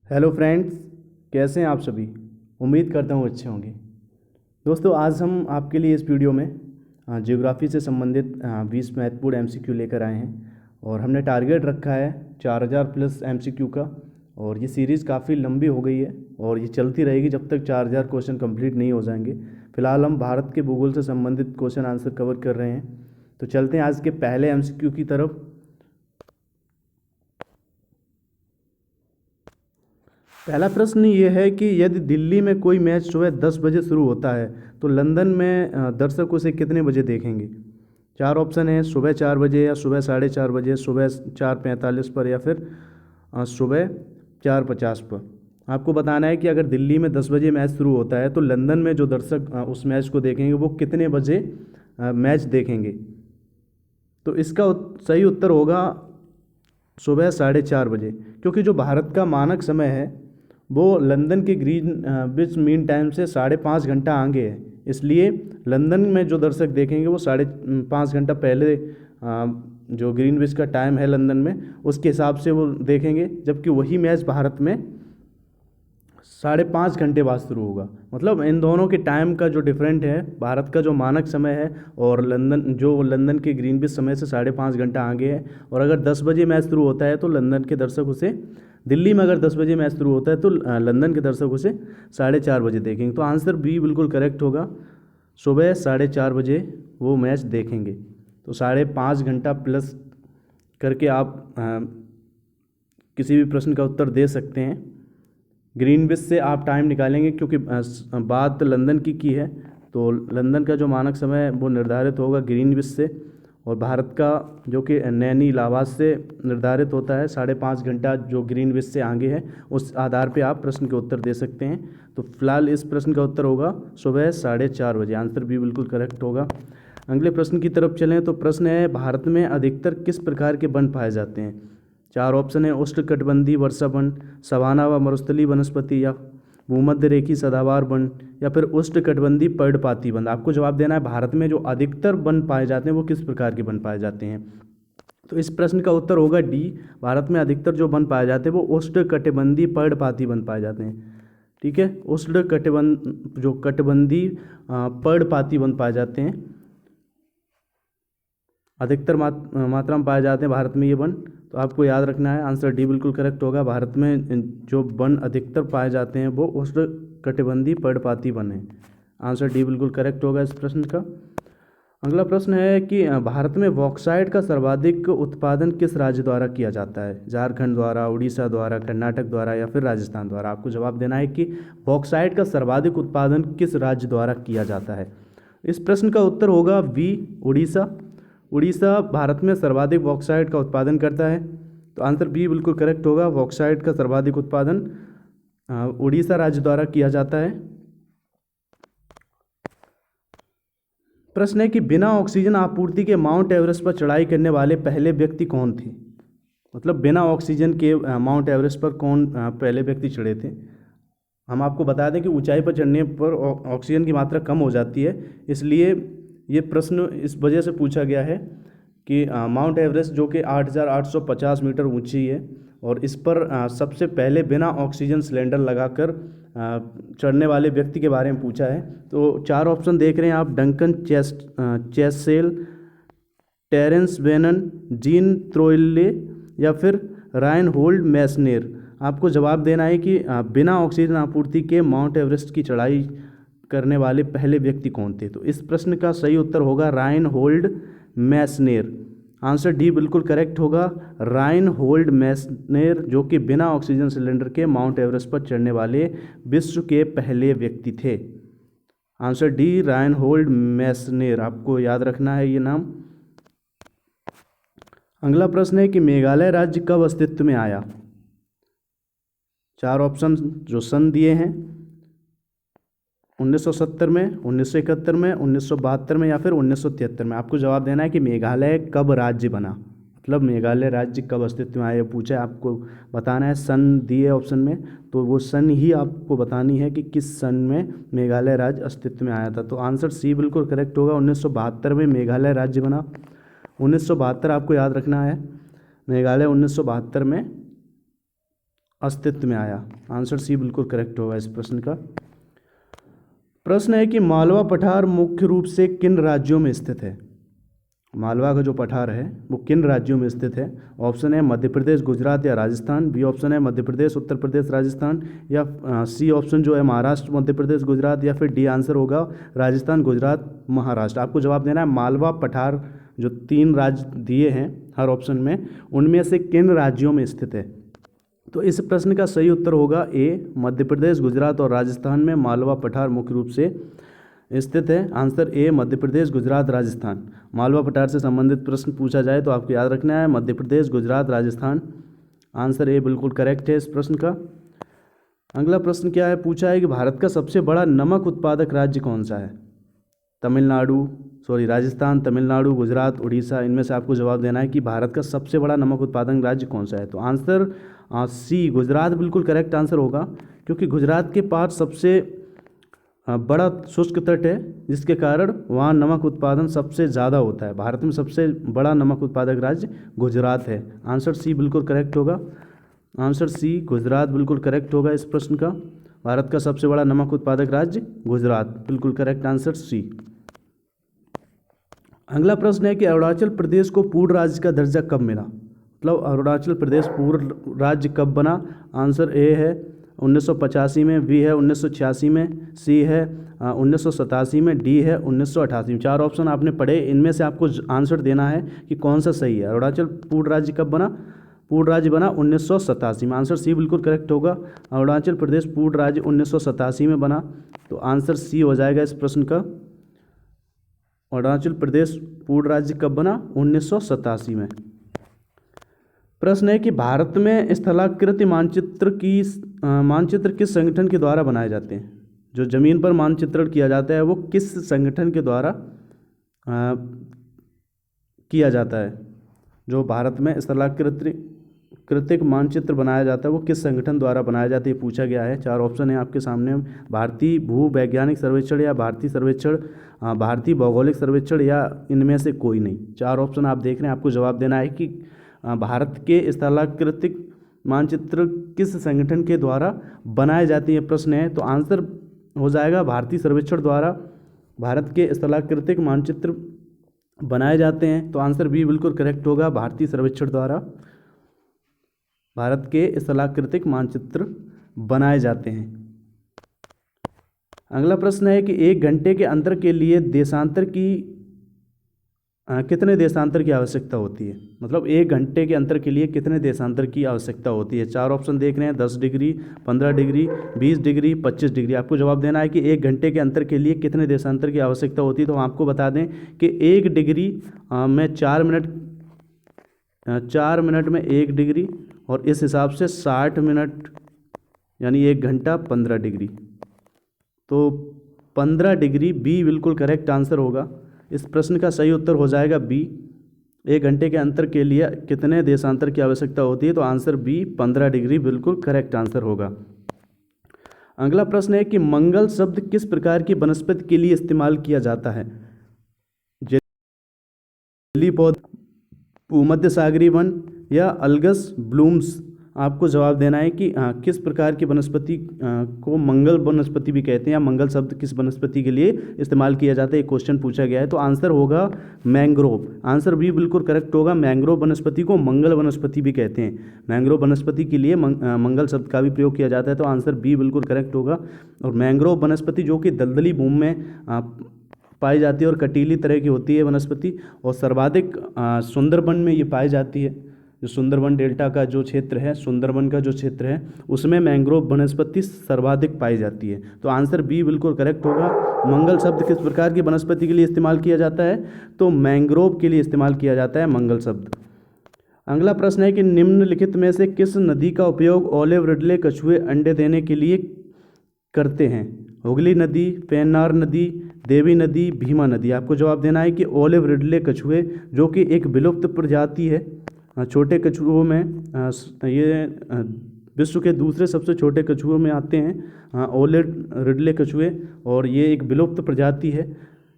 Hello friends, कैसे हैं आप सभी। उम्मीद करता हूँ अच्छे होंगे। दोस्तों, आज हम आपके लिए इस वीडियो में ज्योग्राफी से संबंधित 20 महत्वपूर्ण एमसीक्यू लेकर आए हैं और हमने टारगेट रखा है 4000 प्लस एमसीक्यू का। और ये सीरीज़ काफ़ी लंबी हो गई है और ये चलती रहेगी जब तक 4000 क्वेश्चन कंप्लीट नहीं हो जाएंगे। फिलहाल हम भारत के भूगोल से संबंधित क्वेश्चन आंसर कवर कर रहे हैं। तो चलते हैं आज के पहले एमसीक्यू की तरफ। पहला प्रश्न ये है कि यदि दिल्ली में कोई मैच सुबह 10 बजे शुरू होता है तो लंदन में दर्शक उसे कितने बजे देखेंगे। चार ऑप्शन है, सुबह 4 बजे या सुबह 4:30 बजे, सुबह 4:45 पर या फिर सुबह 4:50 पर। आपको बताना है कि अगर दिल्ली में 10 बजे मैच शुरू होता है तो लंदन में जो दर्शक उस मैच को देखेंगे वो कितने बजे मैच देखेंगे। तो इसका सही उत्तर होगा सुबह 4:30 बजे, क्योंकि जो भारत का मानक समय है वो लंदन के ग्रीनविच मीन टाइम से 5.5 घंटा आगे है। इसलिए लंदन में जो दर्शक देखेंगे वो 5.5 घंटा पहले जो ग्रीनविच का टाइम है लंदन में उसके हिसाब से वो देखेंगे, जबकि वही मैच भारत में 5.5 घंटे बाद शुरू होगा। मतलब इन दोनों के टाइम का जो डिफरेंट है, भारत का जो मानक समय है और लंदन के ग्रीनविच समय से 5.5 घंटा आगे है। और अगर 10 बजे मैच शुरू होता है तो लंदन के दर्शक उसे दिल्ली में अगर 10 बजे मैच शुरू होता है तो लंदन के दर्शक उसे 4:30 बजे देखेंगे। तो आंसर बी बिल्कुल करेक्ट होगा, सुबह 4:30 बजे वो मैच देखेंगे। तो 5.5 घंटा प्लस करके आप किसी भी प्रश्न का उत्तर दे सकते हैं। ग्रीनविच से आप टाइम निकालेंगे, क्योंकि बात लंदन की है तो लंदन का जो मानक समय है वो निर्धारित होगा ग्रीनविच से, और भारत का जो कि नैनी इलाहाबाद से निर्धारित होता है 5.5 घंटा जो ग्रीनविच से आगे है। उस आधार पे आप प्रश्न के उत्तर दे सकते हैं। तो फिलहाल इस प्रश्न का उत्तर होगा सुबह 4:30 बजे। आंसर भी बिल्कुल करेक्ट होगा। अगले प्रश्न की तरफ चलें तो प्रश्न है, भारत में अधिकतर किस प्रकार के वन पाए जाते हैं। चार ऑप्शन है, उष्णकटिबंधीय वर्षा वन, सवाना व मरुस्थलीय वनस्पति, या भूमध्य रेखीय सदाबहार वन, या फिर उष्णकटिबंधीय पर्णपाती वन। आपको जवाब देना है भारत में जो अधिकतर वन पाए जाते हैं वो किस प्रकार के वन पाए जाते हैं। तो इस प्रश्न का उत्तर होगा डी, भारत में अधिकतर जो वन पाए जाते हैं वो उष्णकटिबंधीय पर्णपाती वन पाए जाते हैं। ठीक है, कटिबंधीय पर्णपाती वन पाए जाते हैं, अधिकतर मात्रा में पाए जाते हैं भारत में ये वन। तो आपको याद रखना है, आंसर डी बिल्कुल करेक्ट होगा। भारत में जो वन अधिकतर पाए जाते हैं वो उष्णकटिबंधीय पर्णपाती वन है। आंसर डी बिल्कुल करेक्ट होगा इस प्रश्न का। अगला प्रश्न है कि भारत में बॉक्साइट का सर्वाधिक उत्पादन किस राज्य द्वारा किया जाता है। झारखंड द्वारा, उड़ीसा द्वारा, कर्नाटक द्वारा, या फिर राजस्थान द्वारा। आपको जवाब देना है कि बॉक्साइट का सर्वाधिक उत्पादन किस राज्य द्वारा किया जाता है। इस प्रश्न का उत्तर होगा बी, उड़ीसा। उड़ीसा भारत में सर्वाधिक बॉक्साइट का उत्पादन करता है। तो आंसर बी बिल्कुल करेक्ट होगा, बॉक्साइट का सर्वाधिक उत्पादन उड़ीसा राज्य द्वारा किया जाता है। प्रश्न है कि बिना ऑक्सीजन आपूर्ति के माउंट एवरेस्ट पर चढ़ाई करने वाले पहले व्यक्ति कौन थे। मतलब बिना ऑक्सीजन के माउंट एवरेस्ट पर कौन पहले व्यक्ति चढ़े थे। हम आपको बता दें कि ऊंचाई पर चढ़ने पर ऑक्सीजन की मात्रा कम हो जाती है, इसलिए ये प्रश्न इस वजह से पूछा गया है कि माउंट एवरेस्ट जो कि 8,850 मीटर ऊंची है और इस पर सबसे पहले बिना ऑक्सीजन सिलेंडर लगाकर चढ़ने वाले व्यक्ति के बारे में पूछा है। तो 4 ऑप्शन देख रहे हैं आप, डंकन चेसेल, टेरेंस बेनन, जीन त्रोइले, या फिर राइनहोल्ड मैसनेर। आपको जवाब देना है कि बिना ऑक्सीजन आपूर्ति के माउंट एवरेस्ट की चढ़ाई करने वाले पहले व्यक्ति कौन थे। तो इस प्रश्न का सही उत्तर होगा राइनहोल्ड मैसनेर। आंसर डी बिल्कुल करेक्ट होगा, राइनहोल्ड मैसनेर, जो कि बिना ऑक्सीजन सिलेंडर के माउंट एवरेस्ट पर चढ़ने वाले विश्व के पहले व्यक्ति थे। आंसर डी, राइनहोल्ड मैसनेर, आपको याद रखना है ये नाम। अगला प्रश्न है कि मेघालय राज्य कब अस्तित्व में आया। 4 ऑप्शन जो सन दिए हैं, 1970 में, 1971 में, 1972 में, या फिर 1973 में। आपको जवाब देना है कि मेघालय कब राज्य बना, मतलब मेघालय राज्य कब अस्तित्व में आया पूछा है। आपको बताना है, सन दिए ऑप्शन में तो वो सन ही आपको बतानी है कि किस सन में मेघालय राज्य अस्तित्व में आया था। तो आंसर सी बिल्कुल करेक्ट होगा, 1972 में मेघालय राज्य बना। 1972 आपको याद रखना है, मेघालय 1972 में अस्तित्व में आया। आंसर सी बिल्कुल करेक्ट होगा इस प्रश्न का। प्रश्न है कि मालवा पठार मुख्य रूप से किन राज्यों में स्थित है। मालवा का जो पठार है वो किन राज्यों में स्थित है। ऑप्शन है मध्य प्रदेश, गुजरात या राजस्थान। बी ऑप्शन है मध्य प्रदेश, उत्तर प्रदेश, राजस्थान। या सी ऑप्शन जो है महाराष्ट्र, मध्य प्रदेश, गुजरात। या फिर डी आंसर होगा राजस्थान, गुजरात, महाराष्ट्र। आपको जवाब देना है मालवा पठार जो 3 राज्य दिए हैं हर ऑप्शन में, उनमें से किन राज्यों में स्थित है। तो इस प्रश्न का सही उत्तर होगा ए, मध्य प्रदेश, गुजरात और राजस्थान में मालवा पठार मुख्य रूप से स्थित है। Answer A, Madhya Pradesh, Gujarat, Rajasthan. मालवा पठार से संबंधित प्रश्न पूछा जाए तो आपको याद रखना है मध्य प्रदेश, गुजरात, राजस्थान। आंसर ए बिल्कुल करेक्ट है इस प्रश्न का। अगला प्रश्न क्या है, पूछा है कि भारत का सबसे बड़ा नमक उत्पादक राज्य कौन सा है। राजस्थान, तमिलनाडु, गुजरात, उड़ीसा। इनमें से आपको जवाब देना है कि भारत का सबसे बड़ा नमक उत्पादन राज्य कौन सा है। तो आंसर सी, गुजरात बिल्कुल करेक्ट आंसर होगा, क्योंकि गुजरात के पास सबसे बड़ा शुष्क तट है, जिसके कारण वहाँ नमक उत्पादन सबसे ज़्यादा होता है। भारत में सबसे बड़ा नमक उत्पादक राज्य गुजरात है। आंसर सी बिल्कुल करेक्ट होगा। आंसर सी, गुजरात बिल्कुल करेक्ट होगा इस प्रश्न का। भारत का सबसे बड़ा नमक उत्पादक राज्य गुजरात, बिल्कुल करेक्ट आंसर सी। अगला प्रश्न है कि अरुणाचल प्रदेश को पूर्ण राज्य का दर्जा कब मिला। मतलब अरुणाचल प्रदेश पूर्ण राज्य कब बना। आंसर ए है 1985 में, बी है 1986 में, सी है 1987 में, डी है 1988 में। 4 ऑप्शन आपने पढ़े, इनमें से आपको आंसर देना है कि कौन सा सही है। अरुणाचल पूर्ण राज्य कब बना। पूर्ण राज्य बना 1987 में। आंसर सी बिल्कुल करेक्ट होगा। अरुणाचल प्रदेश पूर्ण राज्य 1987 में बना, तो आंसर सी हो जाएगा इस प्रश्न का। अरुणाचल प्रदेश पूर्ण राज्य कब बना, 1987 में। प्रश्न है कि भारत में स्थलाकृति मानचित्र किस संगठन के द्वारा बनाए जाते हैं। जो जमीन पर मानचित्रण किया जाता है वो किस संगठन के द्वारा किया जाता है। जो भारत में स्थलाकृतिक मानचित्र बनाया जाता है वो किस संगठन द्वारा बनाया जाता है, ये पूछा गया है। 4 ऑप्शन है आपके सामने, भारतीय भू वैज्ञानिक सर्वेक्षण या भारतीय सर्वेक्षण, भारतीय भौगोलिक सर्वेक्षण या इनमें से कोई नहीं। 4 ऑप्शन आप देख रहे हैं, आपको जवाब देना है कि भारत के स्थलाकृतिक मानचित्र किस संगठन के द्वारा बनाए जाते हैं, प्रश्न है। तो आंसर हो जाएगा भारतीय सर्वेक्षण द्वारा भारत के स्थलाकृतिक मानचित्र बनाए जाते हैं। तो आंसर बी बिल्कुल करेक्ट होगा, भारतीय सर्वेक्षण द्वारा भारत के स्थलाकृतिक मानचित्र बनाए जाते हैं। अगला प्रश्न है कि 1 घंटे के अंतर के लिए कितने देशांतर की आवश्यकता होती है। मतलब 1 घंटे के अंतर के लिए कितने देशांतर की आवश्यकता होती है। 4 ऑप्शन देख रहे हैं, 10 डिग्री, 15 डिग्री, 20 डिग्री, 25 डिग्री। आपको जवाब देना है कि 1 घंटे के अंतर के लिए कितने देशांतर की आवश्यकता होती है। तो हम आपको बता दें कि 1 डिग्री में 4 मिनट में 1 डिग्री, और इस हिसाब से 60 मिनट यानी 1 घंटा 15 डिग्री। तो 15 डिग्री, बी बिल्कुल करेक्ट आंसर होगा। इस प्रश्न का सही उत्तर हो जाएगा बी। 1 घंटे के अंतर के लिए कितने देशांतर की आवश्यकता होती है। तो आंसर बी 15 डिग्री बिल्कुल करेक्ट आंसर होगा। अगला प्रश्न है कि मंगल शब्द किस प्रकार की वनस्पति के लिए इस्तेमाल किया जाता है। जलीय पौधा, भूमध्य सागरीय वन या अल्गस ब्लूम्स। आपको जवाब देना है कि किस प्रकार की वनस्पति को मंगल वनस्पति भी कहते हैं, या मंगल शब्द किस वनस्पति के लिए इस्तेमाल किया जाता है, एक क्वेश्चन पूछा गया है। तो आंसर होगा मैंग्रोव। आंसर बी बिल्कुल करेक्ट होगा। मैंग्रोव वनस्पति को मंगल वनस्पति भी कहते हैं। मैंग्रोव वनस्पति के लिए मंगल शब्द का भी प्रयोग किया जाता है। तो आंसर बी बिल्कुल करेक्ट होगा। और मैंग्रोव वनस्पति जो कि दलदली भूमि में पाई जाती है और कटीली तरह की होती है वनस्पति, और सर्वाधिक सुंदरबन में ये पाई जाती है। जो सुंदरबन डेल्टा का जो क्षेत्र है, सुंदरबन का जो क्षेत्र है, उसमें मैंग्रोव वनस्पति सर्वाधिक पाई जाती है। तो आंसर बी बिल्कुल करेक्ट होगा। मंगल शब्द किस प्रकार की वनस्पति के लिए इस्तेमाल किया जाता है। तो मैंग्रोव के लिए इस्तेमाल किया जाता है मंगल शब्द। अगला प्रश्न है कि निम्नलिखित में से किस नदी का उपयोग ओलिव रिडले कछुए अंडे देने के लिए करते हैं। हुगली नदी, पेन्नार नदी, देवी नदी, भीमा नदी। आपको जवाब देना है कि ओलिव रिडले कछुए जो कि एक विलुप्त प्रजाति है, छोटे कछुओं में ये विश्व के दूसरे सबसे छोटे कछुओं में आते हैं ओलिव रिडले कछुए, और ये एक विलुप्त प्रजाति है।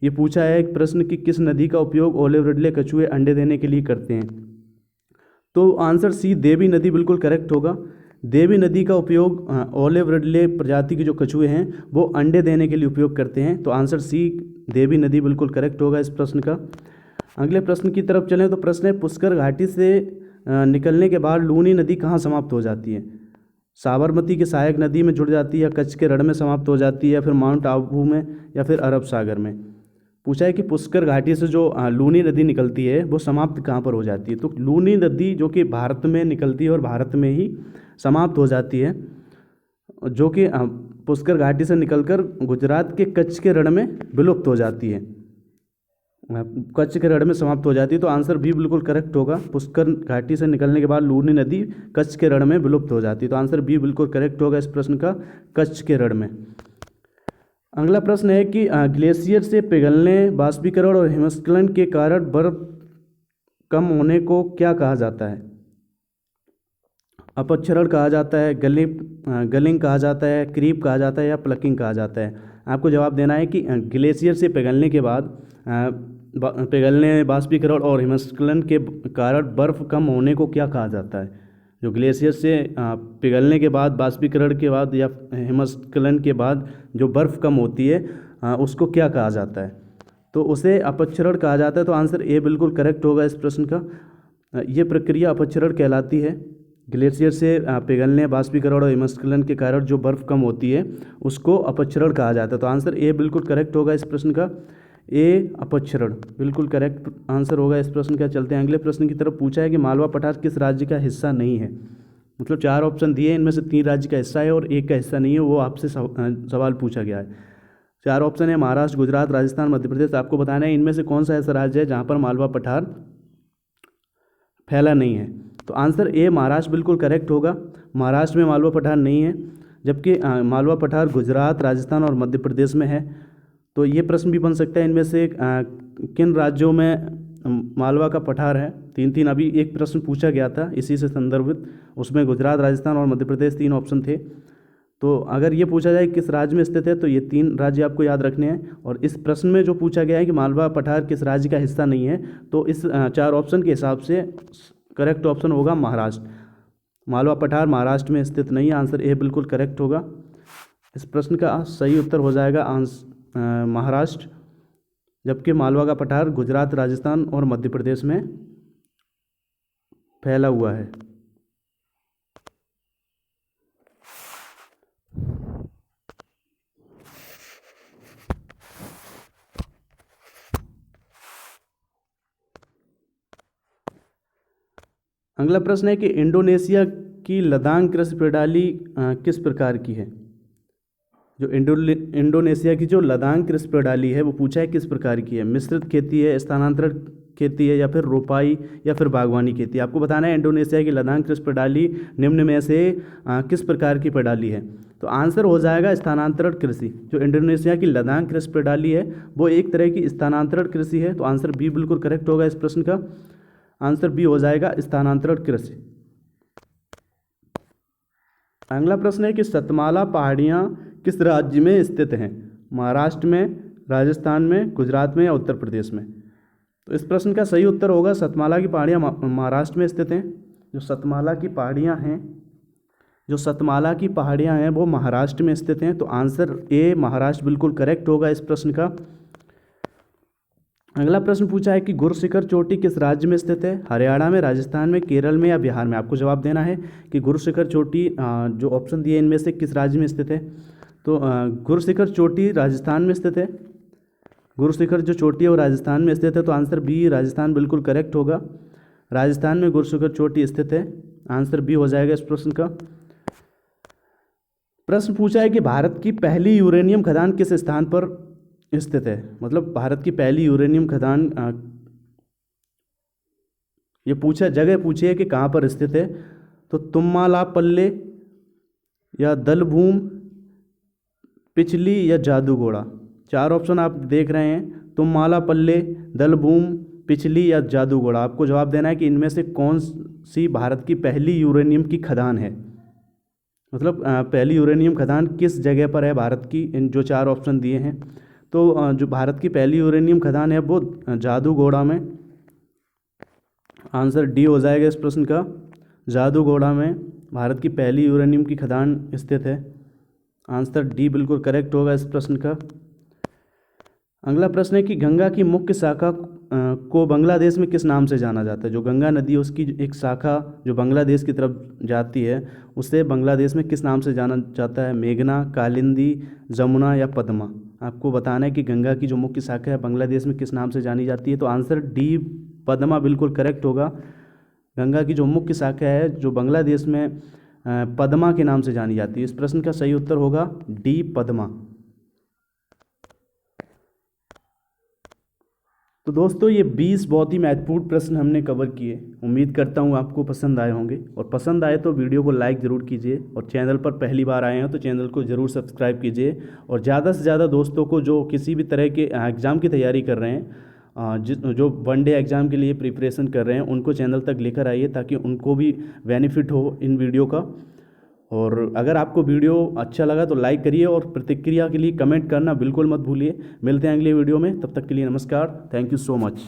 ये पूछा है एक प्रश्न कि किस नदी का उपयोग ओलिव रिडले कछुए अंडे देने के लिए करते हैं। तो आंसर सी, देवी नदी बिल्कुल करेक्ट होगा। देवी नदी का उपयोग ओलिव रिडले प्रजाति के जो कछुए हैं वो अंडे देने के लिए उपयोग करते हैं। तो आंसर सी देवी नदी बिल्कुल करेक्ट होगा इस प्रश्न का। अगले प्रश्न की तरफ चलें तो प्रश्न है पुष्कर घाटी से निकलने के बाद लूनी नदी कहाँ समाप्त हो जाती है? साबरमती के सहायक नदी में जुड़ जाती है, या कच्छ के रण में समाप्त हो जाती है, या फिर माउंट आबू में, या फिर अरब सागर में। पूछा है कि पुष्कर घाटी से जो लूनी नदी निकलती है वो समाप्त कहाँ पर हो जाती है? तो लूनी नदी जो कि भारत में निकलती है और भारत में ही समाप्त हो जाती है, जो कि पुष्कर घाटी से निकलकर गुजरात के कच्छ के रण में विलुप्त हो जाती है, कच्छ के रण में समाप्त हो जाती है। तो आंसर बी बिल्कुल करेक्ट होगा। पुष्कर घाटी से निकलने के बाद लूनी नदी कच्छ के रण में विलुप्त हो जाती है। तो आंसर बी बिल्कुल करेक्ट होगा इस प्रश्न का, कच्छ के रण में। अगला प्रश्न है कि ग्लेशियर से पिघलने, बाष्पीकरण और हिमस्खलन के कारण बर्फ कम होने को क्या कहा जाता है? अपक्षरण कहा जाता है, गलिंग कहा जाता है, क्रीप कहा जाता है, या प्लकिंग कहा जाता है। आपको जवाब देना है कि ग्लेशियर से पिघलने के बाद पिघलने, बाष्पीकरण और हिमस्खलन के कारण बर्फ़ कम होने को क्या कहा जाता है? जो ग्लेशियर से पिघलने के बाद, बाष्पीकरण के बाद या हिमस्खलन के बाद जो बर्फ़ कम होती है उसको क्या कहा जाता है? तो उसे अपक्षरण कहा जाता है। तो आंसर ए बिल्कुल करेक्ट होगा इस प्रश्न का। ये प्रक्रिया अपक्षरण कहलाती है। ग्लेशियर से पिघलने, बाष्पीकरण और हिमस्खलन के कारण जो बर्फ़ कम होती है उसको अपक्षरण कहा जाता है। तो आंसर ए बिल्कुल करेक्ट होगा इस प्रश्न का, ए अपक्षरण बिल्कुल करेक्ट आंसर होगा इस प्रश्न का। चलते हैं अगले प्रश्न की तरफ। पूछा है कि मालवा पठार किस राज्य का हिस्सा नहीं है? मतलब 4 ऑप्शन दिए, इनमें से 3 राज्य का हिस्सा है और 1 का हिस्सा नहीं है, वो आपसे सवाल पूछा गया है। 4 ऑप्शन है महाराष्ट्र, गुजरात, राजस्थान, मध्य प्रदेश। आपको बताना है इनमें से कौन सा ऐसा राज्य है जहाँ पर मालवा पठार फैला नहीं है। तो आंसर ए महाराष्ट्र बिल्कुल करेक्ट होगा। महाराष्ट्र में मालवा पठार नहीं है, जबकि मालवा पठार गुजरात, राजस्थान और मध्य प्रदेश में है। तो ये प्रश्न भी बन सकता है इनमें से किन राज्यों में मालवा का पठार है? 3 अभी एक प्रश्न पूछा गया था इसी से संदर्भित, उसमें गुजरात, राजस्थान और मध्य प्रदेश 3 ऑप्शन थे। तो अगर ये पूछा जाए किस राज्य में स्थित है तो ये 3 राज्य आपको याद रखने हैं। और इस प्रश्न में जो पूछा गया है कि मालवा पठार किस राज्य का हिस्सा नहीं है, तो इस 4 ऑप्शन के हिसाब से करेक्ट ऑप्शन होगा महाराष्ट्र। मालवा पठार महाराष्ट्र में स्थित नहीं है, आंसर ए बिल्कुल करेक्ट होगा। इस प्रश्न का सही उत्तर हो जाएगा महाराष्ट्र, जबकि मालवा का पठार गुजरात, राजस्थान और मध्य प्रदेश में फैला हुआ है। अगला प्रश्न है कि इंडोनेशिया की लदांग कृषि प्रणाली किस प्रकार की है? जो इंडोनेशिया की जो लदांग कृषि प्रणाली है वो पूछा है किस प्रकार की है? मिश्रित खेती है, स्थानांतरण खेती है, या फिर रोपाई, या फिर बागवानी खेती? आपको बताना है इंडोनेशिया की लदांग कृषि प्रणाली निम्न में से किस प्रकार की प्रणाली है? तो आंसर हो जाएगा स्थानांतरण कृषि। जो इंडोनेशिया की लदांग कृषि प्रणाली है वो एक तरह की स्थानांतरण कृषि है। तो आंसर बी बिल्कुल करेक्ट होगा इस प्रश्न का, आंसर बी हो जाएगा स्थानांतरण कृषि। अगला प्रश्न है कि सतमाला पहाड़ियाँ किस राज्य में स्थित हैं? महाराष्ट्र में, राजस्थान में, गुजरात में, या उत्तर प्रदेश में? तो इस प्रश्न का सही उत्तर होगा सतमाला की पहाड़ियाँ महाराष्ट्र में स्थित हैं। जो सतमाला की पहाड़ियाँ हैं वो महाराष्ट्र में स्थित हैं। तो आंसर ए महाराष्ट्र बिल्कुल करेक्ट होगा इस प्रश्न का। अगला प्रश्न पूछा है कि गुरुशिखर चोटी किस राज्य में स्थित है? हरियाणा में, राजस्थान में, केरल में, या बिहार में? आपको जवाब देना है कि गुरुशिखर चोटी जो ऑप्शन दिए इनमें से किस राज्य में स्थित है? तो गुरुशिखर चोटी राजस्थान में स्थित है। गुरुशिखर जो चोटी है वो राजस्थान में स्थित है। तो आंसर बी राजस्थान बिल्कुल करेक्ट होगा। राजस्थान में गुरुशिखर चोटी स्थित है, आंसर बी हो जाएगा इस प्रश्न का। प्रश्न पूछा है कि भारत की पहली यूरेनियम खदान किस स्थान पर स्थित है? मतलब भारत की पहली यूरेनियम खदान ये पूछा, जगह पूछी है कि कहाँ पर स्थित है। तो तुम्मालापल्ले, या दलभूम, पिछली, या जादूगोड़ा? 4 ऑप्शन आप देख रहे हैं, तुम्मालापल्ले, दलभूम, पिछली, या जादूगोड़ा। आपको जवाब देना है कि इनमें से कौन सी भारत की पहली यूरेनियम की खदान है। मतलब पहली यूरेनियम खदान किस जगह पर है भारत की, इन जो 4 ऑप्शन दिए हैं। तो जो भारत की पहली यूरेनियम खदान है वो जादूगोड़ा में, आंसर डी हो जाएगा इस प्रश्न का, जादूगोड़ा में भारत की पहली यूरेनियम की खदान स्थित है? आंसर डी बिल्कुल करेक्ट होगा इस प्रश्न का। अगला प्रश्न है कि गंगा की मुख्य शाखा को बांग्लादेश में किस नाम से जाना जाता है? जो गंगा नदी है उसकी एक शाखा जो बांग्लादेश की तरफ जाती है, उसे बांग्लादेश में किस नाम से जाना जाता है? मेघना, कालिंदी, जमुना या पद्मा? आपको बताना है कि गंगा की जो मुख्य शाखा है बांग्लादेश में किस नाम से जानी जाती है। तो आंसर डी पद्मा बिल्कुल करेक्ट होगा। गंगा की जो मुख्य शाखा है जो बांग्लादेश में पद्मा के नाम से जानी जाती है। इस प्रश्न का सही उत्तर होगा डी पद्मा। तो दोस्तों ये 20 बहुत ही महत्वपूर्ण प्रश्न हमने कवर किए। उम्मीद करता हूँ आपको पसंद आए होंगे, और पसंद आए तो वीडियो को लाइक ज़रूर कीजिए, और चैनल पर पहली बार आए हैं तो चैनल को ज़रूर सब्सक्राइब कीजिए। और ज़्यादा से ज़्यादा दोस्तों को जो किसी भी तरह के एग्ज़ाम की तैयारी कर रहे हैं, जो वनडे एग्ज़ाम के लिए प्रिपरेशन कर रहे हैं, उनको चैनल तक लेकर आइए ताकि उनको भी बेनिफिट हो इन वीडियो का। और अगर आपको वीडियो अच्छा लगा तो लाइक करिए, और प्रतिक्रिया के लिए कमेंट करना बिल्कुल मत भूलिए। मिलते हैं अगले वीडियो में, तब तक के लिए नमस्कार। Thank you so much.